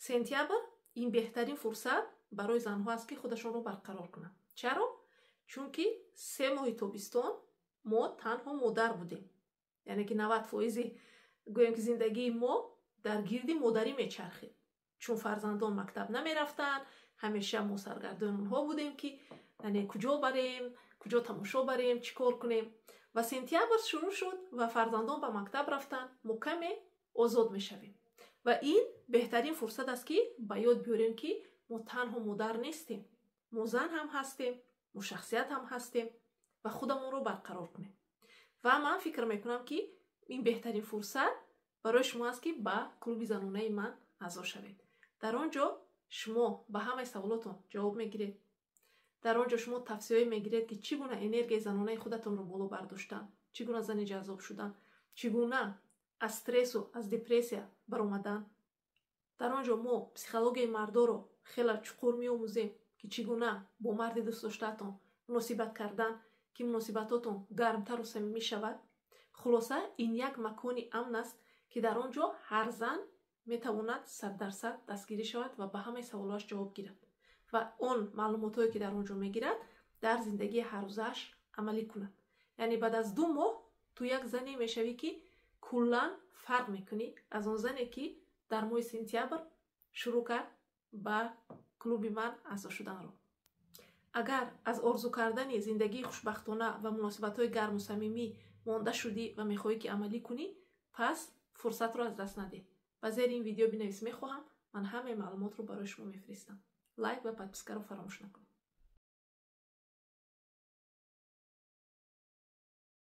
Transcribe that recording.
сентябр ин беҳтарин фурсат барои занҳо аст ки худашонро барқарор кунанд. чаро? чунки 3 моҳи тобистон мо танҳо модар будем. яъне ки 90% гӯем ки зиндагии мо дар гирди модарӣ мечархид. чун фарзандон мактаб намерафтанд, ҳамеша мо саргардон онҳо будем ки яъне куҷо барем, куҷо тамошо барем, чӣ кор кунем. ва сентябр шурӯъ шуд ва фарзандон ба мактаб рафтанд, мо каме озод мешавем. ва ин беҳтарин фурсат аст ки ба ёд биёрем ки мо танҳо модар нестем. мо зан ҳам ҳастем, мо шахсият ҳам ҳастем ва худамонро барқарор кунем. ва ман фикр мекунам ки ин беҳтарин фурсат барои шумо аст ки ба клуби занонаи ман аъзо шавед. дар он ҷо шумо ба ҳамаи саволотон ҷавоб мегиред. дар он ҷо шумо тавсияҳое мегиред ки чӣ гуна энергияи занонаи худатонро боло бардоштан, чӣ гуна зани ҷаззоб шудан, чӣ гуна аз стрессу аз депрессия баромадан. дар он ҷо мо психологияи мардоро хеле чуқур меомӯзем ки чӣ гуна бо марди дӯстдоштаатон муносибат кардан ки муносибатотон гармтару самимӣ шавад. хулоса ин як макони амн аст ки дар он ҷо ҳар зан метавонад 100% дастгирӣ шавад ва ба ҳамаи саволоаш ҷавоб гирад ва он маълумотое ки дар он ҷо мегирад дар зиндагии ҳаррӯзааш амалӣ кунад. яъне баъд аз 2 моҳ ту як зане мешавӣ ки куллан фарқ мекунӣ аз он зане ки дар моҳи сентябр шурӯъ кард ба клуби ман аъзо шуданро. агар аз орзу кардани зиндагии хушбахтона ва муносибатҳои гарму самимӣ монда шудӣ ва мехоҳӣ ки амалӣ кунӣ, пас фурсатро аз даст надеҳ. ба зери ин видео бинавис: мехоҳам. ман ҳамаи маълумотро барои шумо мефиристам. лайк ва подпискаро фаромӯш накунед.